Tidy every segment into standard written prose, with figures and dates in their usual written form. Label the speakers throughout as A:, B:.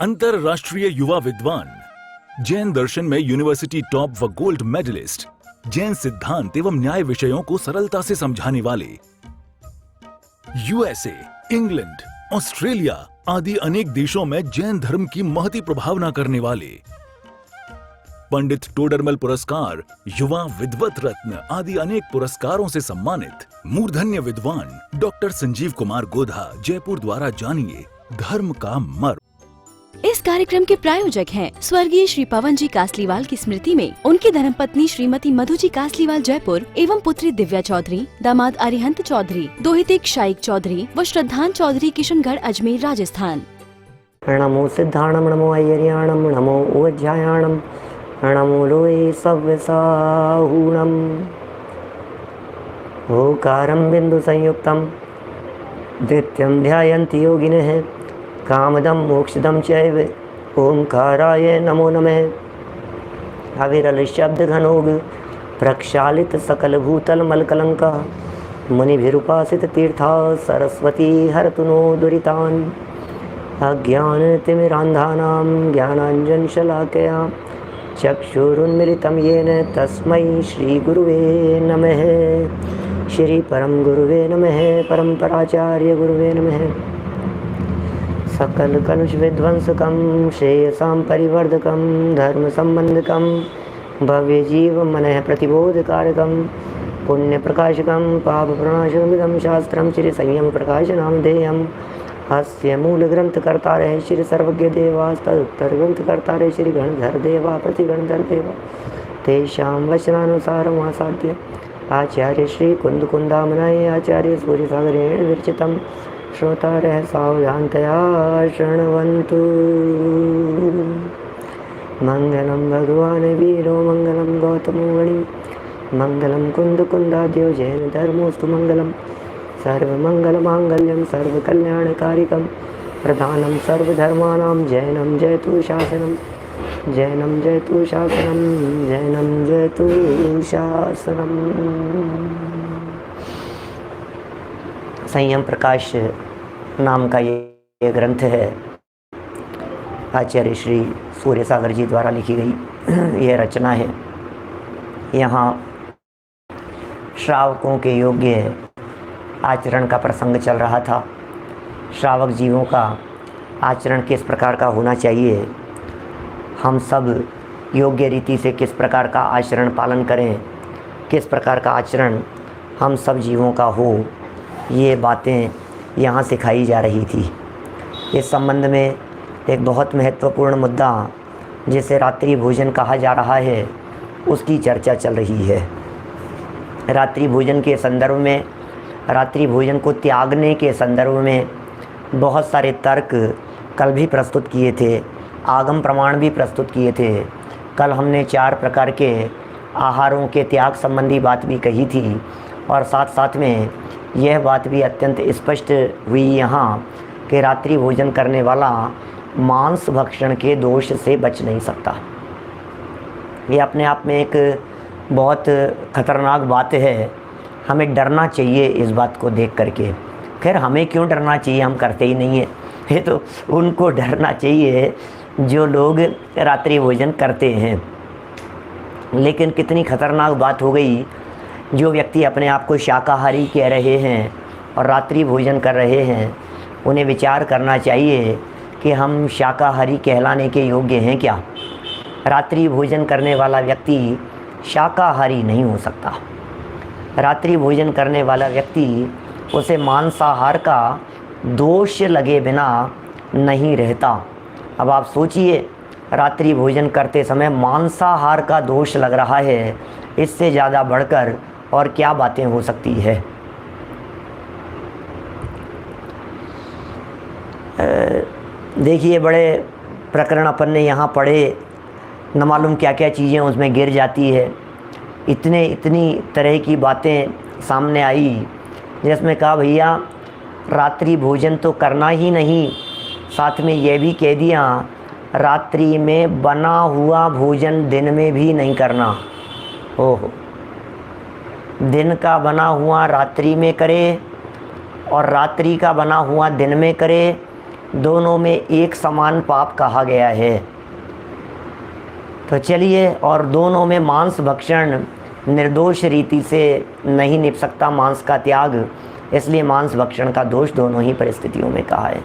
A: अंतरराष्ट्रीय युवा विद्वान, जैन दर्शन में यूनिवर्सिटी टॉप व गोल्ड मेडलिस्ट, जैन सिद्धांत एवं न्याय विषयों को सरलता से समझाने वाले, यूएसए, इंग्लैंड, ऑस्ट्रेलिया आदि अनेक देशों में जैन धर्म की महती प्रभावना करने वाले, पंडित टोडरमल पुरस्कार, युवा विद्वत रत्न आदि अनेक पुरस्कारों से सम्मानित मूर्धन्य विद्वान डॉक्टर संजीव कुमार गोधा जयपुर द्वारा जानिए धर्म का मर्म।
B: इस कार्यक्रम के प्रायोजक हैं स्वर्गीय श्री पवन जी कासलीवाल की स्मृति में उनकी धर्मपत्नी श्रीमती मधु जी कासलीवाल जयपुर एवं पुत्री दिव्या चौधरी, दामाद अरिहंत चौधरी, दोहिते शाइक चौधरी व श्रद्धान चौधरी किशनगढ़ अजमेर राजस्थान।
C: नमो सिद्धाणम, नमो अय्यरियाणम, नमो उज्जायाणम, नमो लोए सव्यसाहूणम। ओकारं बिंदु संयुक्तम द्वितीयं ध्यायन्ति योगिनः कामदं मोक्षदं चैव ओंकाराय नमो नमः। अविरल शब्द घनोग प्रक्षालित सकल भूतल मलकलंका मुनिभिरुपासित तीर्था सरस्वती हरतु नो दुरितान्। अज्ञान तिमिरान्धानां ज्ञानाञ्जन शलाकया चक्षुरुन्मिलितं येन तस्मै श्री गुरुवे नमः। श्री परम गुरुवे नमः। परम्पराचार्य गुरुवे नमः। सकल कलुष विध्वंसकं श्रेयसां परिवर्धकं धर्म संबंधकं भव्य जीव मनः प्रतिबोधकारकं पुण्य प्रकाशकं पाप प्रणाशकमिदं शास्त्रं श्री संयम प्रकाश नामधेयम्। अस्य मूल ग्रंथ कर्ता रहे श्री सर्वज्ञ देवा, तदुत्तर ग्रंथ कर्ता रहे श्री गणधर देवा, प्रतिगणधर देवा। तेषां वचनानुसारम् आसाद्य आचार्य श्री कुंद कुंदामनाय आचार्य सूर्यसागरेण विरचितं श्रोतारः सावधानतया शृण्वन्तु। मंगलम भगवान वीरो मंगलम गौतमो मणि मंगलम कुंद कुंदाद्यो जैन धर्मोस्तु मंगलम। सर्वमंगलमांगल्यं सर्वकल्याणकारिकं प्रधानं सर्वधर्माणां जैनं जयतु शासनं। जैनं जयतु शासनं। जैनं जयतु शासनं। संयम प्रकाश नाम का ये ग्रंथ है, आचार्य श्री सूर्यसागर जी द्वारा लिखी गई यह रचना है। यहाँ श्रावकों के योग्य आचरण का प्रसंग चल रहा था। श्रावक जीवों का आचरण किस प्रकार का होना चाहिए, हम सब योग्य रीति से किस प्रकार का आचरण पालन करें, किस प्रकार का आचरण हम सब जीवों का हो, ये बातें यहाँ सिखाई जा रही थी। इस संबंध में एक बहुत महत्वपूर्ण मुद्दा जिसे रात्रि भोजन कहा जा रहा है, उसकी चर्चा चल रही है। रात्रि भोजन के संदर्भ में, रात्रि भोजन को त्यागने के संदर्भ में बहुत सारे तर्क कल भी प्रस्तुत किए थे, आगम प्रमाण भी प्रस्तुत किए थे। कल हमने 4 प्रकार के आहारों के त्याग संबंधी बात भी कही थी और साथ साथ में यह बात भी अत्यंत स्पष्ट हुई यहाँ कि रात्रि भोजन करने वाला मांस भक्षण के दोष से बच नहीं सकता। ये अपने आप में एक बहुत खतरनाक बात है। हमें डरना चाहिए इस बात को देख करके। खैर हमें क्यों डरना चाहिए, हम करते ही नहीं हैं। ये तो उनको डरना चाहिए जो लोग रात्रि भोजन करते हैं। लेकिन कितनी खतरनाक बात हो गई, जो व्यक्ति अपने आप को शाकाहारी कह रहे हैं और रात्रि भोजन कर रहे हैं, उन्हें विचार करना चाहिए कि हम शाकाहारी कहलाने के योग्य हैं क्या। रात्रि भोजन करने वाला व्यक्ति शाकाहारी नहीं हो सकता। रात्रि भोजन करने वाला व्यक्ति, उसे मांसाहार का दोष लगे बिना नहीं रहता। अब आप सोचिए, रात्रि भोजन करते समय मांसाहार का दोष लग रहा है, इससे ज़्यादा बढ़कर और क्या बातें हो सकती है। देखिए, बड़े प्रकरण अपन ने यहाँ पढ़े, न मालूम क्या क्या चीज़ें उसमें गिर जाती है। इतनी तरह की बातें सामने आई जिसमें कहा भैया रात्रि भोजन तो करना ही नहीं, साथ में यह भी कह दिया रात्रि में बना हुआ भोजन दिन में भी नहीं करना। ओहो, दिन का बना हुआ रात्रि में करे और रात्रि का बना हुआ दिन में करे, दोनों में एक समान पाप कहा गया है। तो चलिए, और दोनों में मांस भक्षण निर्दोष रीति से नहीं निप सकता, मांस का त्याग, इसलिए मांस भक्षण का दोष दोनों ही परिस्थितियों में कहा है।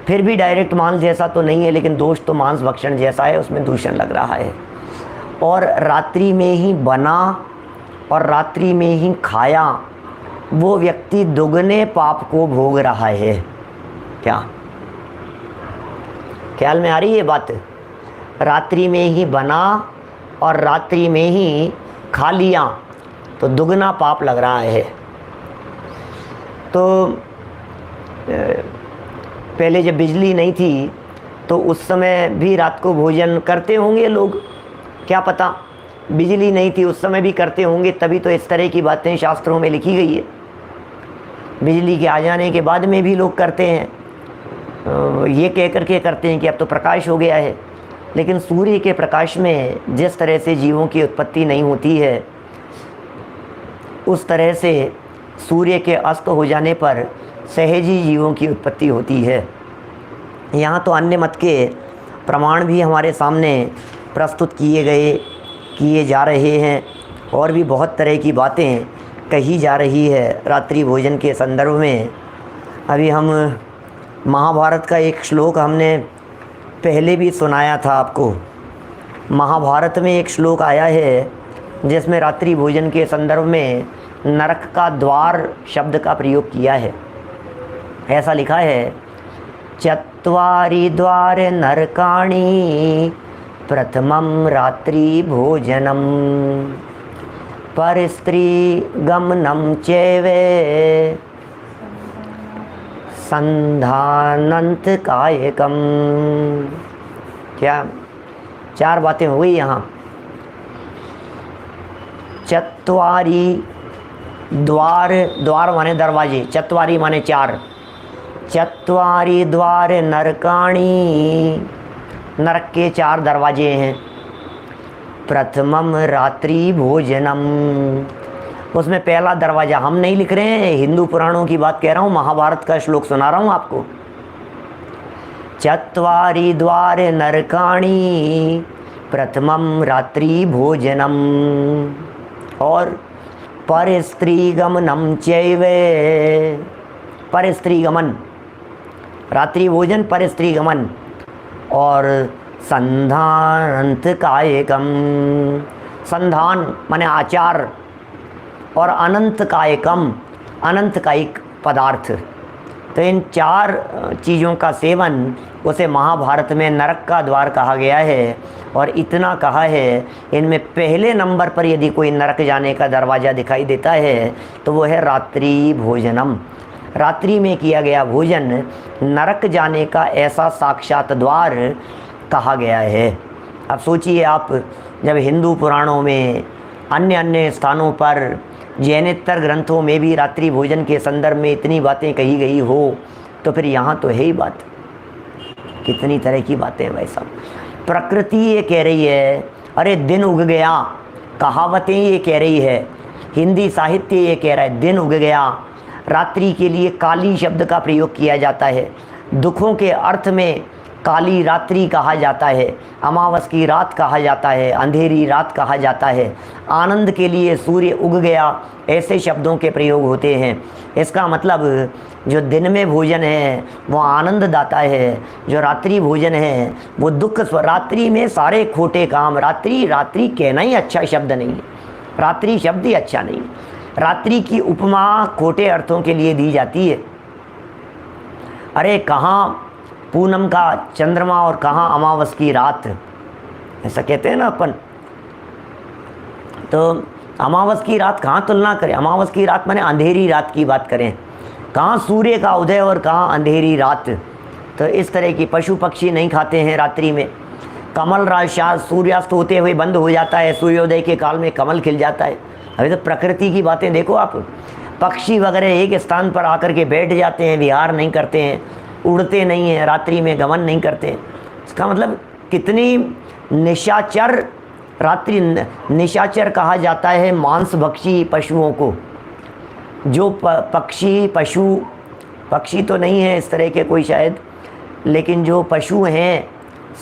C: फिर भी डायरेक्ट मांस जैसा तो नहीं है, लेकिन दोष तो मांस भक्षण जैसा है, उसमें दूषण लग रहा है। और रात्रि में ही बना और रात्रि में ही खाया वो व्यक्ति दुगने पाप को भोग रहा है। क्या ख्याल में आ रही है बात? रात्रि में ही बना और रात्रि में ही खा लिया तो दुगना पाप लग रहा है। तो पहले जब बिजली नहीं थी तो उस समय भी रात को भोजन करते होंगे लोग, क्या पता, बिजली नहीं थी उस समय भी करते होंगे, तभी तो इस तरह की बातें शास्त्रों में लिखी गई है। बिजली के आ जाने के बाद में भी लोग करते हैं, ये कह कर के करते हैं कि अब तो प्रकाश हो गया है, लेकिन सूर्य के प्रकाश में जिस तरह से जीवों की उत्पत्ति नहीं होती है, उस तरह से सूर्य के अस्त हो जाने पर सहज ही जीवों की उत्पत्ति होती है। यहाँ तो अन्य मत के प्रमाण भी हमारे सामने प्रस्तुत किए जा रहे हैं, और भी बहुत तरह की बातें कही जा रही है रात्रि भोजन के संदर्भ में। अभी हम महाभारत का एक श्लोक हमने पहले भी सुनाया था आपको। महाभारत में एक श्लोक आया है जिसमें रात्रि भोजन के संदर्भ में नरक का द्वार शब्द का प्रयोग किया है। ऐसा लिखा है, चत्वारि द्वार नरकाणि प्रथमं रात्रि भोजनम पर स्त्री गमनम चैवे संधानंत कायकम। क्या चार बातें हो गई यहाँ। चत्वारी द्वार, द्वार माने दरवाजे, चत्वारी माने चार, चत्वारी द्वार नरकाणी, नरक के चार दरवाजे हैं। प्रथमम रात्रि भोजनम, उसमें पहला दरवाज़ा हम नहीं लिख रहे हैं, हिंदू पुराणों की बात कह रहा हूँ, महाभारत का श्लोक सुना रहा हूँ आपको। चत्वारि द्वार नरकाणी प्रथमम रात्रि भोजनम, और पर स्त्री गमनम चैवे, पर स्त्री गमन, रात्रि भोजन पर स्त्री गमन, और संधानंत कायकम, संधान माने आचार, और अनंत कायकम, अनंत कायिक पदार्थ। तो इन चार चीज़ों का सेवन उसे महाभारत में नरक का द्वार कहा गया है। और इतना कहा है, इनमें पहले नंबर पर यदि कोई नरक जाने का दरवाज़ा दिखाई देता है तो वो है रात्रि भोजनम। रात्रि में किया गया भोजन नरक जाने का ऐसा साक्षात द्वार कहा गया है। अब सोचिए आप, जब हिंदू पुराणों में, अन्य अन्य स्थानों पर, जैनेतर ग्रंथों में भी रात्रि भोजन के संदर्भ में इतनी बातें कही गई हो, तो फिर यहाँ तो है ही बात, कितनी तरह की बातें हैं भाई साहब। प्रकृति ये कह रही है, अरे दिन उग गया, कहावतें ये कह रही है, हिंदी साहित्य ये कह रहा है दिन उग गया। रात्रि के लिए काली शब्द का प्रयोग किया जाता है, दुखों के अर्थ में काली रात्रि कहा जाता है, अमावस की रात कहा जाता है, अंधेरी रात कहा जाता है। आनंद के लिए सूर्य उग गया, ऐसे शब्दों के प्रयोग होते हैं। इसका मतलब जो दिन में भोजन है वो आनंद दाता है, जो रात्रि भोजन है वो दुख। रात्रि में सारे खोटे काम, रात्रि रात्रि कहना ही अच्छा शब्द नहीं है, रात्रि शब्द ही अच्छा नहीं। रात्रि की उपमा खोटे अर्थों के लिए दी जाती है। अरे कहाँ पूनम का चंद्रमा और कहाँ अमावस की रात, ऐसा कहते हैं ना अपन। तो अमावस की रात कहाँ तुलना करें, अमावस की रात माने अंधेरी रात की बात करें, कहाँ सूर्य का उदय और कहाँ अंधेरी रात। तो इस तरह की पशु पक्षी नहीं खाते हैं रात्रि में। कमल रात सूर्यास्त होते हुए बंद हो जाता है, सूर्योदय के काल में कमल खिल जाता है। अभी तो प्रकृति की बातें देखो आप, पक्षी वगैरह एक स्थान पर आकर के बैठ जाते हैं, विहार नहीं करते हैं, उड़ते नहीं हैं, रात्रि में गमन नहीं करते। इसका मतलब कितनी निशाचर, रात्रि निशाचर कहा जाता है मांसभक्षी पशुओं को। जो पक्षी पशु पक्षी तो नहीं है इस तरह के कोई शायद, लेकिन जो पशु हैं,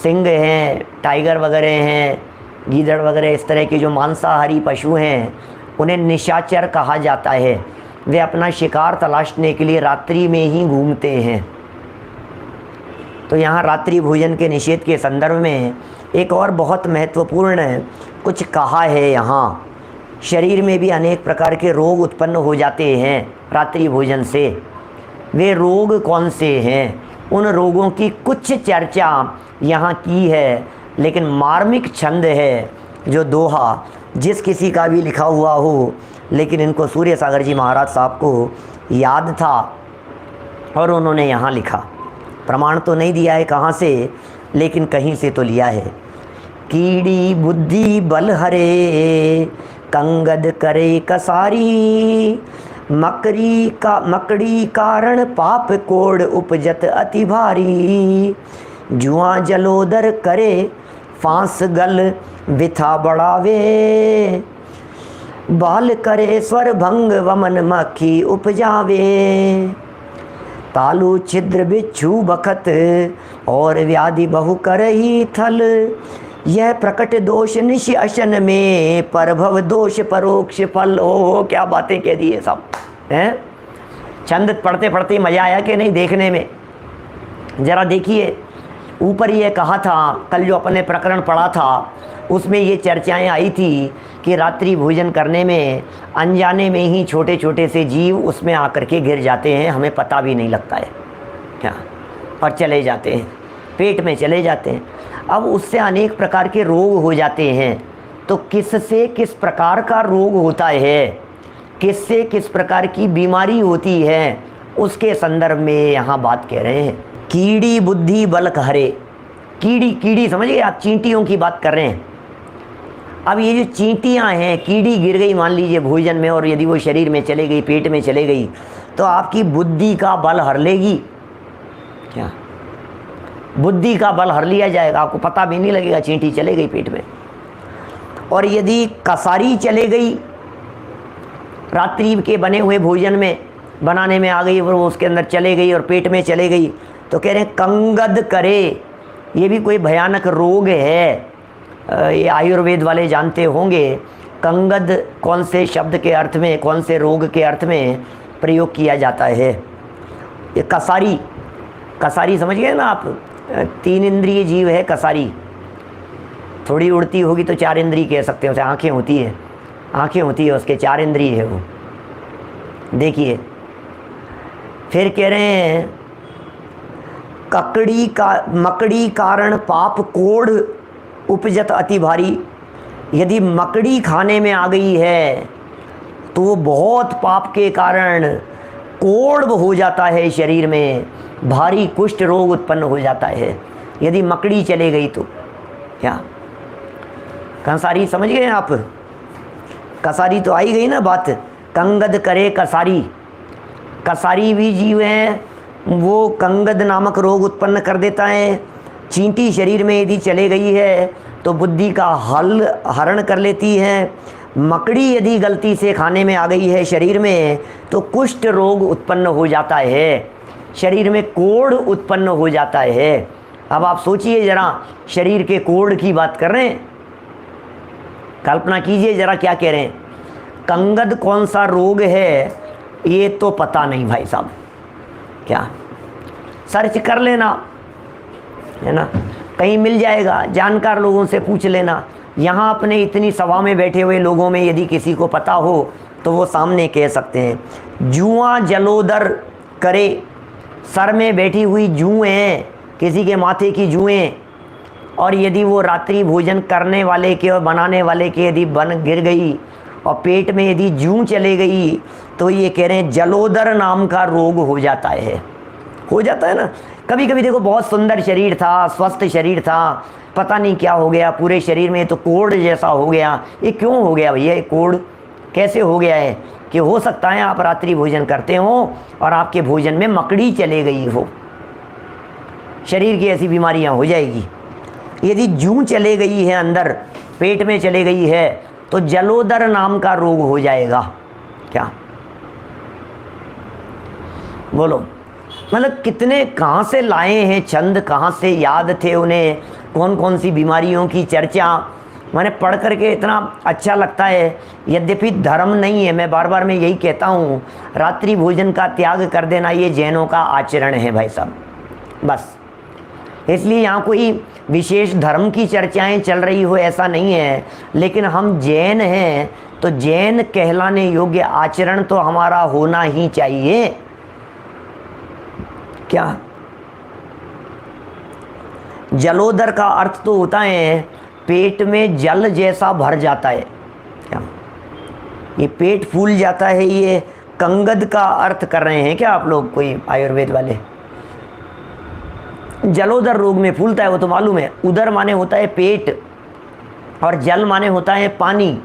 C: सिंह हैं, टाइगर वगैरह हैं, गीदड़ वगैरह, इस तरह के जो मांसाहारी पशु हैं उन्हें निशाचर कहा जाता है। वे अपना शिकार तलाशने के लिए रात्रि में ही घूमते हैं। तो यहाँ रात्रि भोजन के निषेध के संदर्भ में एक और बहुत महत्वपूर्ण कुछ कहा है। यहाँ शरीर में भी अनेक प्रकार के रोग उत्पन्न हो जाते हैं रात्रि भोजन से। वे रोग कौन से हैं, उन रोगों की कुछ चर्चा यहाँ की है, लेकिन मार्मिक छंद है जो दोहा जिस किसी का भी लिखा हुआ हो, लेकिन इनको सूर्य सागर जी महाराज साहब को याद था और उन्होंने यहाँ लिखा। प्रमाण तो नहीं दिया है कहाँ से, लेकिन कहीं से तो लिया है। कीड़ी बुद्धि बल हरे, कंगद करे कसारी, मकड़ी कारण पाप कोड़ उपजत अति भारी, जुआ जलोदर करे फांस गल बिथा बढ़ावे, बाल करे स्वर भंग वमन मक्खी उपजावे, तालु छिद्र बिच्छू बखत और व्याधि बहु करही थल, यह प्रकट दोष निश अशन में परभव दोष परोक्ष फल। ओ क्या बातें कह दी है सब हैं। छंद पढ़ते पढ़ते मज़ा आया कि नहीं देखने में? ज़रा देखिए, ऊपर ये कहा था, कल जो अपने प्रकरण पढ़ा था उसमें ये चर्चाएं आई थी कि रात्रि भोजन करने में अनजाने में ही छोटे छोटे से जीव उसमें आकर के गिर जाते हैं, हमें पता भी नहीं लगता है क्या, और चले जाते हैं, पेट में चले जाते हैं। अब उससे अनेक प्रकार के रोग हो जाते हैं। तो किससे किस प्रकार का रोग होता है, किससे किस प्रकार की बीमारी होती है, उसके संदर्भ में यहाँ बात कह रहे हैं। कीड़ी बुद्धि बल हरे। कीड़ी समझिए आप, चींटियों की बात कर रहे हैं। अब ये जो चींटियाँ हैं, कीड़ी गिर गई मान लीजिए भोजन में, और यदि वो शरीर में चले गई, पेट में चले गई, तो आपकी बुद्धि का बल हर लेगी क्या? बुद्धि का बल हर लिया जाएगा, आपको पता भी नहीं लगेगा चींटी चले गई पेट में। और यदि कसारी चले गई, रात्रि के बने हुए भोजन में बनाने में आ गई और वो उसके अंदर चले गई और पेट में चले गई, तो कह रहे हैं कंगद करे। ये भी कोई भयानक रोग है, ये आयुर्वेद वाले जानते होंगे। कंगद कौन से शब्द के अर्थ में, कौन से रोग के अर्थ में प्रयोग किया जाता है? ये कसारी समझ गए ना आप? 3 इंद्रिय जीव है कसारी। थोड़ी उड़ती होगी तो 4 इंद्रिय कह सकते हैं, उसे आँखें होती है उसके 4 इंद्रिय है वो। देखिए फिर कह रहे हैं मकड़ी कारण पाप कोढ़ उपजत अति भारी। यदि मकड़ी खाने में आ गई है तो वो बहुत पाप के कारण कोढ़ हो जाता है, शरीर में भारी कुष्ठ रोग उत्पन्न हो जाता है यदि मकड़ी चले गई तो। क्या कंसारी समझ गए आप? कसारी तो आई गई ना बात। कंगद करे कसारी भी जीव है, वो कंगद नामक रोग उत्पन्न कर देता है। चींटी शरीर में यदि चले गई है तो बुद्धि का हरण कर लेती है। मकड़ी यदि गलती से खाने में आ गई है शरीर में तो कुष्ठ रोग उत्पन्न हो जाता है, शरीर में कोढ़ उत्पन्न हो जाता है। अब आप सोचिए जरा, शरीर के कोढ़ की बात कर रहे हैं, कल्पना कीजिए जरा क्या कह रहे हैं। कंगद कौन सा रोग है ये तो पता नहीं भाई साहब, क्या सर्च कर लेना है ना, कहीं मिल जाएगा, जानकार लोगों से पूछ लेना। यहाँ अपने इतनी सभा में बैठे हुए लोगों में यदि किसी को पता हो तो वो सामने कह सकते हैं। जुआ जलोदर करे, सर में बैठी हुई जुएं, किसी के माथे की जुएं, और यदि वो रात्रि भोजन करने वाले के और बनाने वाले के यदि गिर गई और पेट में यदि जूं चले गई तो ये कह रहे हैं जलोदर नाम का रोग हो जाता है ना। कभी कभी देखो बहुत सुंदर शरीर था, स्वस्थ शरीर था, पता नहीं क्या हो गया, पूरे शरीर में तो कोढ़ जैसा हो गया। ये क्यों हो गया भैया? ये कोढ़ कैसे हो गया है? कि हो सकता है आप रात्रि भोजन करते हो और आपके भोजन में मकड़ी चले गई हो, शरीर की ऐसी बीमारियां हो जाएगी। यदि जूं चले गई है अंदर, पेट में चले गई है तो जलोदर नाम का रोग हो जाएगा। क्या बोलो? मतलब कितने कहाँ से लाए हैं छंद, कहाँ से याद थे उन्हें, कौन कौन सी बीमारियों की चर्चा, मैंने पढ़ करके इतना अच्छा लगता है। यद्यपि धर्म नहीं है, मैं बार बार मैं यही कहता हूँ, रात्रि भोजन का त्याग कर देना ये जैनों का आचरण है भाई साहब, बस। इसलिए यहाँ कोई विशेष धर्म की चर्चाएं चल रही हो ऐसा नहीं है, लेकिन हम जैन हैं तो जैन कहलाने योग्य आचरण तो हमारा होना ही चाहिए। क्या जलोदर का अर्थ तो होता है पेट में जल जैसा भर जाता है, क्या ये पेट फूल जाता है, ये कंगद का अर्थ कर रहे हैं क्या आप लोग, कोई आयुर्वेद वाले? जलोदर रोग में फूलता है वो तो मालूम है। उदर माने होता है पेट और जल माने होता है पानी,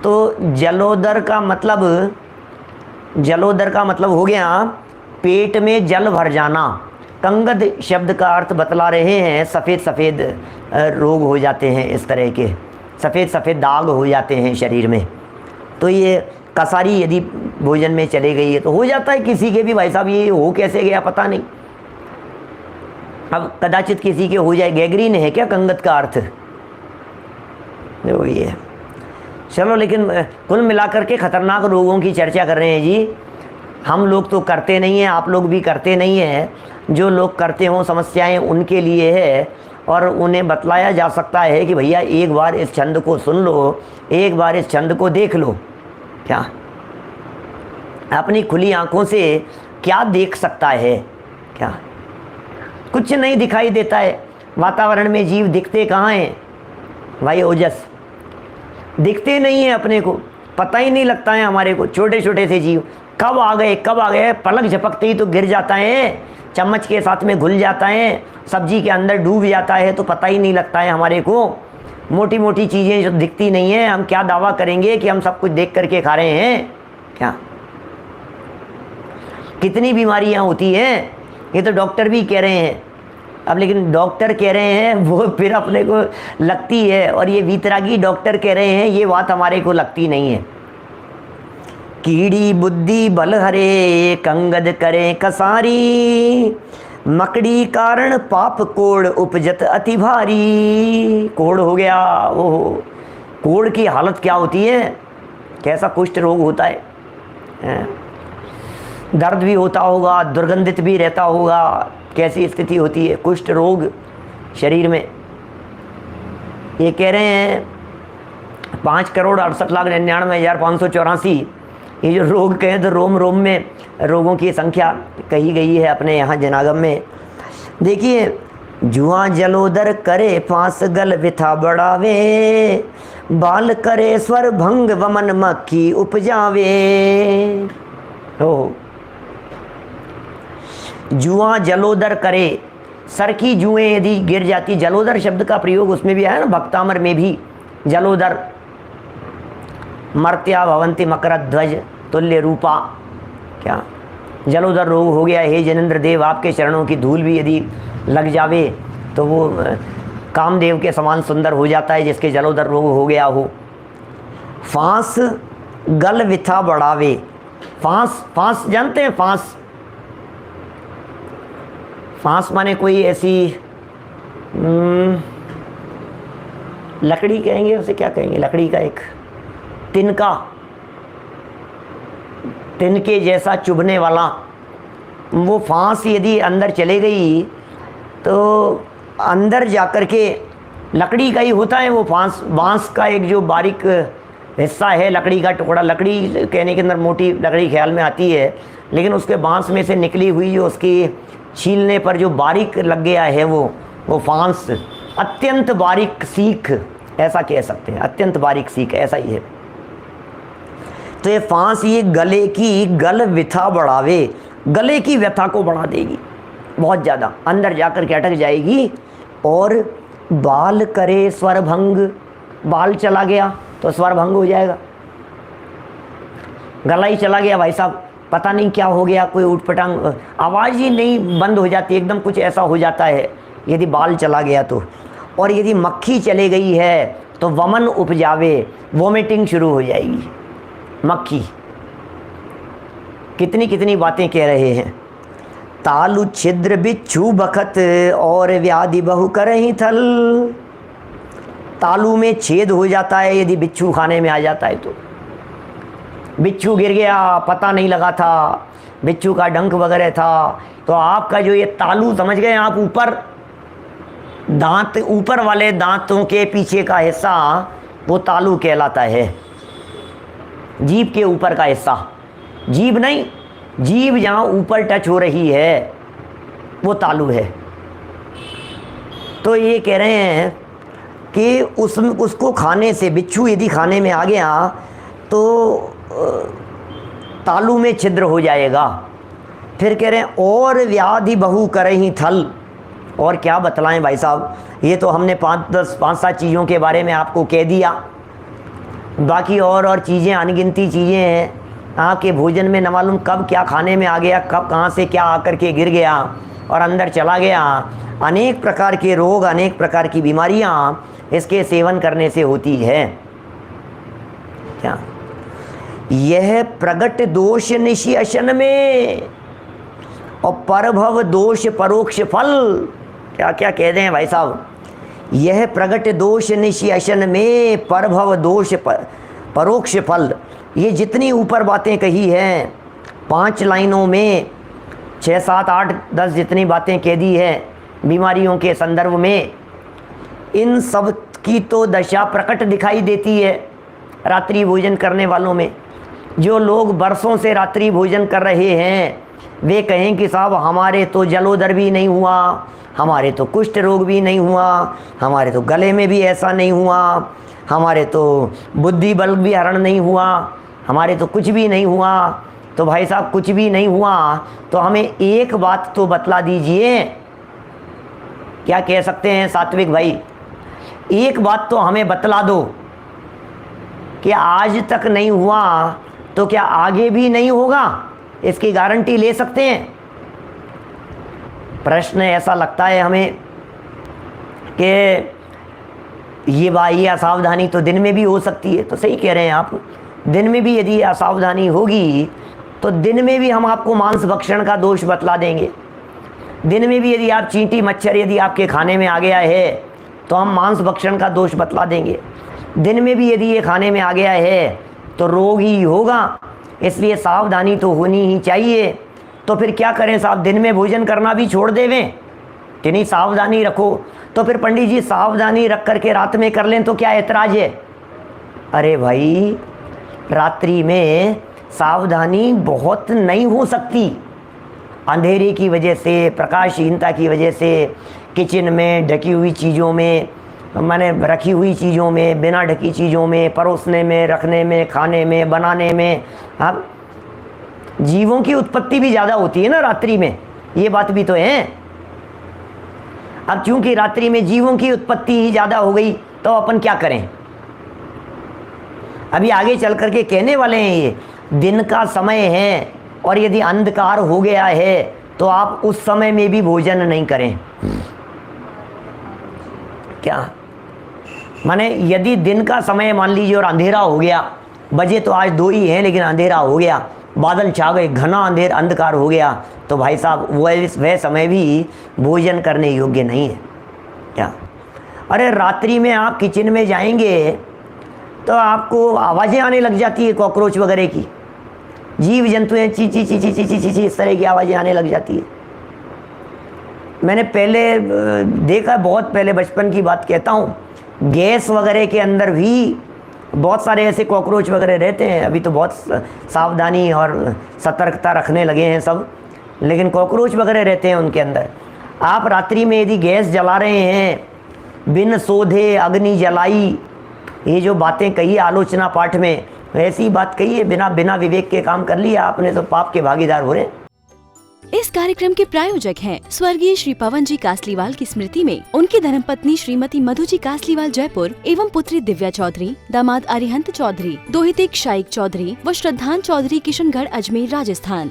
C: तो जलोदर का मतलब हो गया पेट में जल भर जाना। कंगद शब्द का अर्थ बतला रहे हैं सफ़ेद सफ़ेद रोग हो जाते हैं, इस तरह के सफ़ेद सफ़ेद दाग हो जाते हैं शरीर में। तो ये कसारी यदि भोजन में चले गई है तो हो जाता है किसी के भी, भाई साहब ये हो कैसे गया पता नहीं। अब कदाचित किसी के हो जाए, गैंग्रीन है क्या कंगद का अर्थ, जो ये चलो, लेकिन कुल मिलाकर के खतरनाक रोगों की चर्चा कर रहे हैं जी। हम लोग तो करते नहीं हैं, आप लोग भी करते नहीं हैं, जो लोग करते हों समस्याएं उनके लिए है, और उन्हें बतलाया जा सकता है कि भैया एक बार इस छंद को सुन लो, एक बार इस छंद को देख लो। क्या अपनी खुली आंखों से क्या देख सकता है, क्या कुछ नहीं दिखाई देता है। वातावरण में जीव दिखते कहाँ हैं भाई, ओजस दिखते नहीं है, अपने को पता ही नहीं लगता है हमारे को। छोटे छोटे से जीव कब आ गए, पलक झपकते ही तो गिर जाता है, चम्मच के साथ में घुल जाता है, सब्जी के अंदर डूब जाता है, तो पता ही नहीं लगता है हमारे को। मोटी मोटी चीज़ें जो दिखती नहीं है, हम क्या दावा करेंगे कि हम सब कुछ देख करके खा रहे हैं क्या? कितनी बीमारियां होती हैं, ये तो डॉक्टर भी कह रहे हैं। अब लेकिन डॉक्टर कह रहे हैं वो फिर अपने को लगती है, और ये वीतरागी डॉक्टर कह रहे हैं ये बात हमारे को लगती नहीं है। कीड़ी बुद्धि बल हरे, कंगद करे कसारी, मकड़ी कारण पाप कोड़ उपजत अति भारी। कोड़ हो गया, ओहो, कोड़ की हालत क्या होती है, कैसा कुष्ठ रोग होता है, दर्द भी होता होगा, दुर्गंधित भी रहता होगा, कैसी स्थिति होती है कुष्ठ रोग शरीर में। ये कह रहे हैं 5,68,99,584 ये जो रोग कहें तो रोम रोम में रोगों की संख्या कही गई है अपने यहाँ जनागम में। देखिए, जुआ जलोदर करे फांस गल विथा बढ़ावे, बाल करे स्वर भंग वमन मक्खी उपजावे। हो जुआ जलोदर करे, सर की जुएं यदि गिर जाती, जलोदर शब्द का प्रयोग उसमें भी आया ना, भक्तामर में भी जलोदर, मर्त्या भवंती मकर ध्वज तुल्य रूपा। क्या जलोदर रोग हो गया, हे जनेंद्र देव आपके चरणों की धूल भी यदि लग जावे तो वो कामदेव के समान सुंदर हो जाता है जिसके जलोदर रोग हो गया हो। फांस गल विथा बढ़ावे, फांस जानते हैं, फांस माने कोई ऐसी लकड़ी कहेंगे, उसे क्या कहेंगे, लकड़ी का एक तिनके जैसा चुभने वाला, वो फांस यदि अंदर चले गई तो अंदर जाकर के लकड़ी का ही होता है वो फांस। बांस का एक जो बारीक हिस्सा है, लकड़ी का टुकड़ा, लकड़ी कहने के अंदर मोटी लकड़ी ख्याल में आती है, लेकिन उसके बांस में से निकली हुई जो उसकी छीलने पर जो बारीक लग गया है वो फांस, अत्यंत बारीक सीख ऐसा कह सकते हैं, अत्यंत बारीक सीख ऐसा ही है। तो ये फांस ये गले की गल व्यथा बढ़ावे, गले की व्यथा को बढ़ा देगी बहुत ज़्यादा, अंदर जाकर के अटक जाएगी। और बाल करे स्वर भंग, बाल चला गया तो स्वर भंग हो जाएगा, गला ही चला गया भाई साहब, पता नहीं क्या हो गया, कोई उठपटांग, आवाज़ ही नहीं, बंद हो जाती एकदम, कुछ ऐसा हो जाता है यदि बाल चला गया तो। और यदि मक्खी चले गई है तो वमन उपजावे, वोमिटिंग शुरू हो जाएगी मक्खी। कितनी कितनी बातें कह रहे हैं। तालु छिद्र बिच्छू बखत और व्याधि बहु करहि थल। तालू में छेद हो जाता है यदि बिच्छू खाने में आ जाता है तो। बिच्छू गिर गया, पता नहीं लगा था, बिच्छू का डंक वगैरह था, तो आपका जो ये तालू समझ गए आप, ऊपर दांत, ऊपर वाले दांतों के पीछे का हिस्सा वो तालू कहलाता है। जीभ के ऊपर का हिस्सा, जीभ नहीं, जीभ जहाँ ऊपर टच हो रही है वो तालू है। तो ये कह रहे हैं कि उसको खाने से, बिच्छू यदि खाने में आ गया तो तालू में छिद्र हो जाएगा। फिर कह रहे हैं और व्याधि बहु करहि थल। और क्या बतलाएं भाई साहब, ये तो हमने 5-7 चीज़ों के बारे में आपको कह दिया, बाकी और चीज़ें, अनगिनती चीज़ें हैं आपके भोजन में, न मालूम कब क्या खाने में आ गया, कब कहाँ से क्या आकर के गिर गया और अंदर चला गया। अनेक प्रकार के रोग, अनेक प्रकार की बीमारियाँ इसके सेवन करने से होती है। क्या यह प्रगट दोष निशि अशन में और परभव दोष परोक्ष फल। क्या क्या कह रहे हैं भाई साहब, यह प्रगट दोष निशि अशन में परभव दोष परोक्ष फल। ये जितनी ऊपर बातें कही हैं 5 लाइनों में 6, 7, 8, 10 जितनी बातें कह दी है बीमारियों के संदर्भ में, इन सब की तो दशा प्रकट दिखाई देती है रात्रि भोजन करने वालों में। जो लोग बरसों से रात्रि भोजन कर रहे हैं वे कहें कि साहब हमारे तो जलोदर भी नहीं हुआ, हमारे तो कुष्ठ रोग भी नहीं हुआ, हमारे तो गले में भी ऐसा नहीं हुआ, हमारे तो बुद्धि बल भी हरण नहीं हुआ, हमारे तो कुछ भी नहीं हुआ। तो भाई साहब कुछ भी नहीं हुआ तो हमें एक बात तो बतला दीजिए। क्या कह सकते हैं सात्विक भाई, एक बात तो हमें बतला दो कि आज तक नहीं हुआ तो क्या आगे भी नहीं होगा, इसकी गारंटी ले सकते हैं? प्रश्न ऐसा लगता है हमें कि ये असावधानी तो दिन में भी हो सकती है। तो सही कह रहे हैं आप, दिन में भी यदि असावधानी होगी तो दिन में भी हम आपको मांस भक्षण का दोष बतला देंगे। दिन में भी यदि आप चींटी मच्छर यदि आपके खाने में आ गया है तो हम मांस भक्षण का दोष बतला देंगे। दिन में भी यदि ये खाने में आ गया है तो रोग ही होगा, इसलिए सावधानी तो होनी ही चाहिए। तो फिर क्या करें साहब, दिन में भोजन करना भी छोड़ देवें कि नहीं सावधानी रखो? तो फिर पंडित जी सावधानी रख करके रात में कर लें तो क्या ऐतराज है? अरे भाई रात्रि में सावधानी बहुत नहीं हो सकती, अंधेरे की वजह से, प्रकाशहीनता की वजह से, किचन में ढकी हुई चीज़ों में, माने रखी हुई चीज़ों में, बिना ढकी चीज़ों में, परोसने में, रखने में, खाने में, बनाने में, अब जीवों की उत्पत्ति भी ज़्यादा होती है ना रात्रि में, ये बात भी तो है। अब चूंकि रात्रि में जीवों की उत्पत्ति ही ज़्यादा हो गई तो अपन क्या करें? अभी आगे चल करके कहने वाले हैं ये दिन का समय है और यदि अंधकार हो गया है तो आप उस समय में भी भोजन नहीं करें। क्या माने यदि दिन का समय मान लीजिए और अंधेरा हो गया, बजे तो आज 2 ही हैं लेकिन अंधेरा हो गया, बादल छा गए, घना अंधकार हो गया, तो भाई साहब वह समय भी भोजन करने योग्य नहीं है। क्या अरे रात्रि में आप किचन में जाएंगे तो आपको आवाज़ें आने लग जाती है कॉकरोच वगैरह की, जीव जंतु हैं ची ची ची ची ची ची ची ची इस तरह की आवाज़ें आने लग जाती है। मैंने पहले देखा, बहुत पहले बचपन की बात कहता हूँ, गैस वगैरह के अंदर भी बहुत सारे ऐसे कॉकरोच वगैरह रहते हैं। अभी तो बहुत सावधानी और सतर्कता रखने लगे हैं सब, लेकिन कॉकरोच वगैरह रहते हैं उनके अंदर। आप रात्रि में यदि गैस जला रहे हैं, बिन सोधे अग्नि जलाई, ये जो बातें कही आलोचना पाठ में, ऐसी बात कही है, बिना विवेक के काम कर लिया आपने तो पाप के भागीदार हो रहे हैं।
B: इस कार्यक्रम के प्रायोजक हैं स्वर्गीय श्री पवन जी कासलीवाल की स्मृति में उनकी धर्मपत्नी श्रीमती मधु जी कासलीवाल जयपुर एवं पुत्री दिव्या चौधरी, दामाद अरिहंत चौधरी, दोहिते शाइक चौधरी व श्रद्धान चौधरी किशनगढ़ अजमेर राजस्थान।